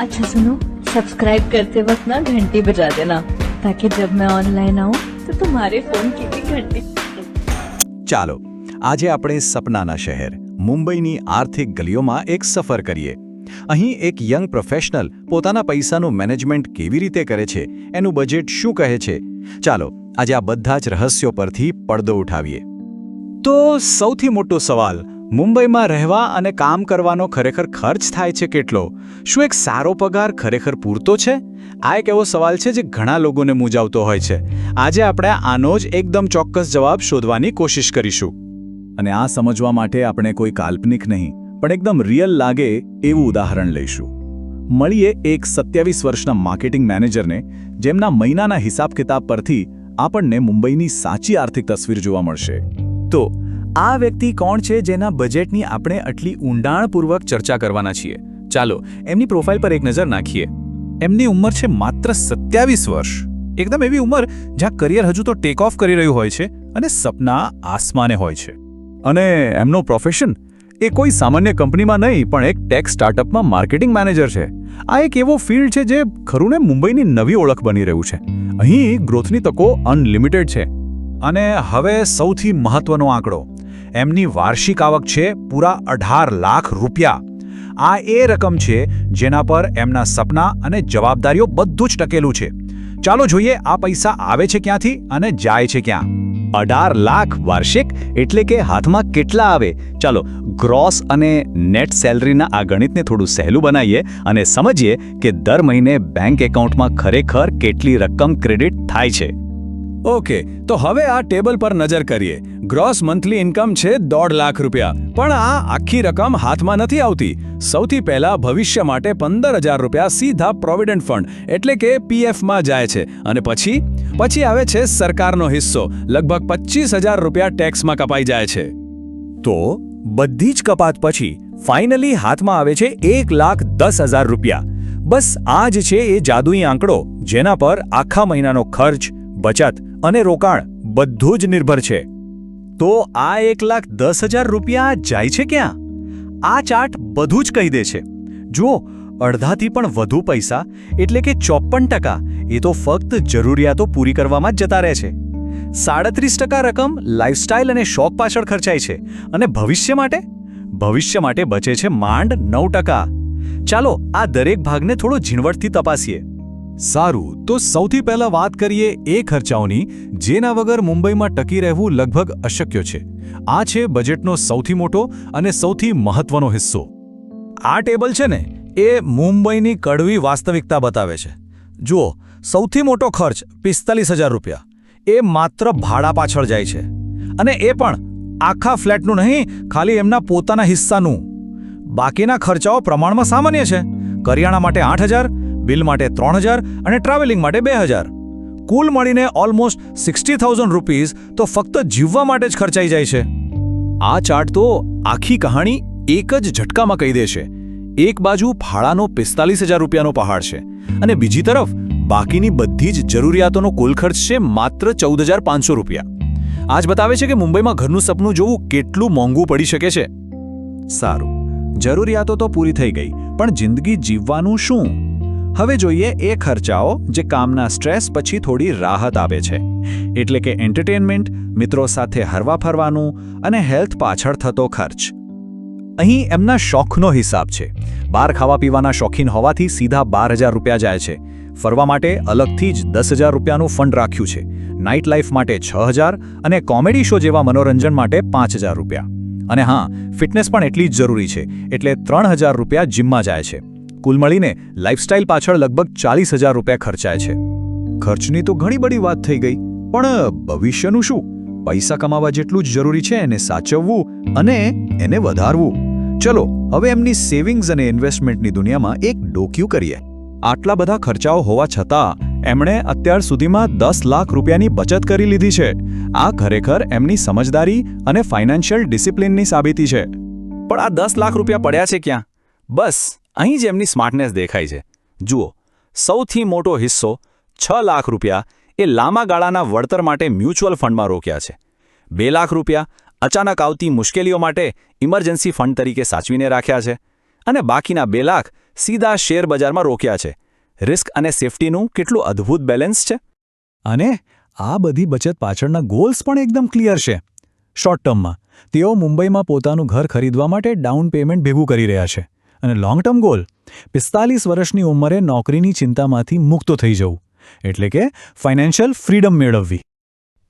अच्छा सुनो, सब्सक्राइब करते वक्त ना घंटी बजा देना ताकि जब मैं ऑनलाइन आऊँ तो तुम्हारे फोन की भी घंटी। ચાલો આજે આપણે સપનાના શહેર મુંબઈની આર્થિક ગલીઓમાં એક સફર કરીએ. અહીં એક યંગ પ્રોફેશનલ પોતાના પૈસાનું મેનેજમેન્ટ કેવી રીતે કરે છે, એનું બજેટ શું કહે છે. ચાલો આજે આ બધા જ રહસ્યો પરથી પડદો ઉઠાવીએ. તો સૌથી મોટો સવાલ, મુંબઈમાં રહેવા અને કામ કરવાનો ખરેખર ખર્ચ થાય છે કેટલો? શું એક સારો પગાર ખરેખર પૂરતો છે? આ એક એવો સવાલ છે જે ઘણા લોકોને મૂંઝાવતો હોય છે. આજે આપણે આનો જ એકદમ ચોક્કસ જવાબ શોધવાની કોશિશ કરીશું. અને આ સમજવા માટે આપણે કોઈ કાલ્પનિક નહીં પણ એકદમ રિયલ લાગે એવું ઉદાહરણ લઈશું. મળીએ એક 27 વર્ષના માર્કેટિંગ મેનેજરને, જેમના મહિનાના હિસાબ કિતાબ પરથી આપણને મુંબઈની સાચી આર્થિક તસવીર જોવા મળશે. તો આ વ્યક્તિ કોણ છે જેના બજેટની આપણે આટલી ઊંડાણપૂર્વક ચર્ચા કરવાના છીએ? ચાલો એમની પ્રોફાઇલ પર એક નજર નાખીએ. એમની ઉંમર છે માત્ર 27 વર્ષ. એકદમ એવી ઉંમર જ્યાં કરિયર હજુ તો ટેક ઓફ કરી રહ્યું હોય છે અને સપના આસમાને હોય છે. અને એમનો પ્રોફેશન એ કોઈ સામાન્ય કંપનીમાં નહીં પણ એક ટેક સ્ટાર્ટઅપમાં માર્કેટિંગ મેનેજર છે. આ એક એવો ફિલ્ડ છે જે ખરું ને મુંબઈની નવી ઓળખ બની રહ્યું છે. અહીં ગ્રોથની તકો અનલિમિટેડ છે. અને હવે સૌથી મહત્વનો આંકડો, એમની વાર્ષિક આવક છે પૂરા 18 લાખ રૂપિયા. આ એ રકમ છે જેના પર એમના સપના અને જવાબદારીઓ બધું જ ટકેલું છે. ચાલો જોઈએ આ પૈસા આવે છે ક્યાંથી અને જાય છે ક્યાં. 18 લાખ વાર્ષિક એટલે કે હાથમાં કેટલા આવે? ચાલો ગ્રોસ અને નેટ સેલરીના આ ગણિતને થોડું સહેલું બનાવીએ અને સમજીએ કે દર મહિને બેંક એકાઉન્ટમાં ખરેખર કેટલી રકમ ક્રેડિટ થાય છે. ઓકે, તો હવે આ ટેબલ પર નજર કરીએ. ગ્રોસ મંથલી ઇન્કમ છે 1.5 લાખ રૂપિયા. પણ આ આખી રકમ હાથમાં નથી આવતી. સૌથી પહેલા ભવિષ્ય માટે 15,000 રૂપિયા સીધા પ્રોવિડન્ટ ફંડ એટલે કે પીએફમાં જાય છે. અને પછી આવે છે સરકારનો હિસ્સો, લગભગ 25,000 રૂપિયા ટેક્સમાં કપાઈ જાય છે. તો બધી જ કપાત પછી ફાઇનલી હાથમાં આવે છે 1,10,000 રૂપિયા. બસ આ જ છે એ જાદુઈ આંકડો જેના પર આખા મહિનાનો ખર્ચ, બચત અને રોકાણ બધું જ નિર્ભર છે. તો આ 1,10,000 રૂપિયા જાય છે ક્યાં? આ ચાર્ટ બધું જ કહી દે છે. જુઓ, અડધાથી પણ વધુ પૈસા એટલે કે 54% એ તો ફક્ત જરૂરિયાતો પૂરી કરવામાં જ જતા રહે છે. 37% રકમ લાઇફસ્ટાઇલ અને શોખ પાછળ ખર્ચાય છે. અને ભવિષ્ય માટે બચે છે માંડ 9%. ચાલો આ દરેક ભાગને થોડો ઝીણવટથી તપાસીએ. સારું, તો સૌથી પહેલા વાત કરીએ એ ખર્ચાઓની જેના વગર મુંબઈમાં ટકી રહેવું લગભગ અશક્ય છે. આ છે બજેટનો સૌથી મોટો અને સૌથી મહત્વનો હિસ્સો. આ ટેબલ છે ને એ મુંબઈની કડવી વાસ્તવિકતા બતાવે છે. જુઓ, સૌથી મોટો ખર્ચ 45,000 રૂપિયા એ માત્ર ભાડા પાછળ જાય છે. અને એ પણ આખા ફ્લેટનું નહીં, ખાલી એમના પોતાના હિસ્સાનું. બાકીના ખર્ચાઓ પ્રમાણમાં સામાન્ય છે. કરિયાણા માટે 8,000, બિલ માટે 3,000 અને ટ્રાવેલિંગ માટે 2,000. કુલ મળીને ઓલમોસ્ટ 60,000 રૂપીઝ તો ફક્ત જીવવા માટે જ ખર્ચાઈ જાય છે. આ ચાર્ટ તો આખી કહાણી એક જ ઝટકામાં કહી દે છે. એક બાજુ ભાડાનો 45,000 રૂપિયાનો પહાડ છે અને બીજી તરફ બાકીની બધી જ જરૂરિયાતોનો કુલ ખર્ચ છે માત્ર 14,500 રૂપિયા. આ જ બતાવે છે કે મુંબઈમાં ઘરનું સપનું જોવું કેટલું મોંઘું પડી શકે છે. સારું, જરૂરિયાતો તો પૂરી થઈ ગઈ, પણ જિંદગી જીવવાનું શું? હવે જોઈએ એ ખર્ચાઓ જે કામના સ્ટ્રેસ પછી થોડી રાહત આપે છે. એટલે કે એન્ટરટેનમેન્ટ, મિત્રો સાથે હરવા ફરવાનું અને હેલ્થ પાછળ થતો ખર્ચ. અહીં એમના શોખનો હિસાબ છે. બહાર ખાવા પીવાના શોખીન હોવાથી સીધા 12,000 રૂપિયા જાય છે. ફરવા માટે અલગથી જ 10,000 રૂપિયાનું ફંડ રાખ્યું છે. નાઇટ લાઈફ માટે 6,000 અને કોમેડી શો જેવા મનોરંજન માટે 5,000 રૂપિયા. અને હા, ફિટનેસ પણ એટલી જ જરૂરી છે એટલે 3,000 રૂપિયા જીમમાં જાય છે. કુલ મળીને લાઇફસ્ટાઇલ પાછળ લગભગ 40,000 રૂપિયા ખર્ચાય છે. ખર્ચની તો ઘણી બધી વાત થઈ ગઈ, પણ ભવિષ્યનું શું? પૈસા કમાવા જેટલું જ જરૂરી છે એને સાચવવું અને એને વધારવું. ચલો હવે એમની સેવિંગ્સ અને ઇન્વેસ્ટમેન્ટની દુનિયામાં એક ડોક્યુ કરીએ. આટલા બધા ખર્ચાઓ હોવા છતાં એમણે અત્યાર સુધીમાં 10 લાખ રૂપિયાની બચત કરી લીધી છે. આ ખરેખર એમની સમજદારી અને ફાઇનાન્શિયલ ડિસિપ્લિનની સાબિતી છે. પણ આ 10 લાખ રૂપિયા પડ્યા છે ક્યાં? બસ અહીં જ એમની સ્માર્ટનેસ દેખાય છે. જુઓ, સૌથી મોટો હિસ્સો 6 લાખ રૂપિયા એ લાંબા ગાળાના વળતર માટે મ્યુચ્યુઅલ ફંડમાં રોક્યા છે. 2 લાખ રૂપિયા અચાનક આવતી મુશ્કેલીઓ માટે ઇમરજન્સી ફંડ તરીકે સાચવીને રાખ્યા છે. અને બાકીના 2 લાખ સીધા શેર બજારમાં રોક્યા છે. રિસ્ક અને સેફટીનું કેટલું અદ્ભુત બેલેન્સ છે. અને આ બધી બચત પાછળના ગોલ્સ પણ એકદમ ક્લિયર છે. શોર્ટ ટર્મમાં તેઓ મુંબઈમાં પોતાનું ઘર ખરીદવા માટે ડાઉન પેમેન્ટ ભેગું કરી રહ્યા છે. અને લોંગ ટર્મ ગોલ 45 વર્ષની ઉંમરે નોકરીની ચિંતામાંથી મુક્ત થઈ જવું, એટલે કે ફાઇનાન્શિયલ ફ્રીડમ મેળવવી.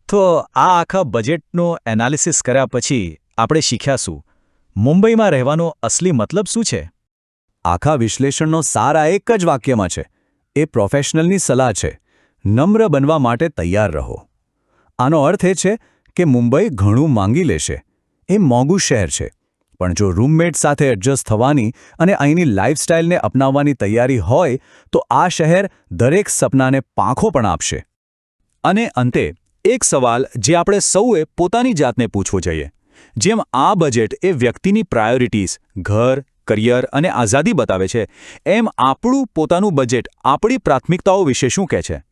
તો આ આખા બજેટનું એનાલિસિસ કર્યા પછી આપણે શીખ્યા શું? મુંબઈમાં રહેવાનો અસલી મતલબ શું છે? આખા વિશ્લેષણનો સાર આ એક જ વાક્યમાં છે. એ પ્રોફેશનલની સલાહ છે. નમ્ર બનવા માટે તૈયાર રહો. આનો અર્થ એ છે કે મુંબઈ ઘણું માંગી લેશે. એ મોંઘું શહેર છે. પણ જો રૂમમેટ સાથે એડજસ્ટ થવાની અને અહીંની લાઇફસ્ટાઇલને અપનાવવાની તૈયારી હોય તો આ શહેર દરેક સપનાને પાંખો પણ આપશે. અને અંતે એક સવાલ જે આપણે સૌએ પોતાની જાતને પૂછવો જોઈએ. જેમ આ બજેટ એ વ્યક્તિની પ્રાયોરિટીઝ, ઘર, કરિયર અને આઝાદી બતાવે છે, એમ આપણું પોતાનું બજેટ આપણી પ્રાથમિકતાઓ વિશે શું કહે છે?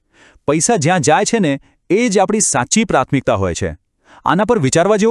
પૈસા જ્યાં જાય છે ને એ જ આપણી સાચી પ્રાથમિકતા હોય છે. આના પર વિચારવા જેવું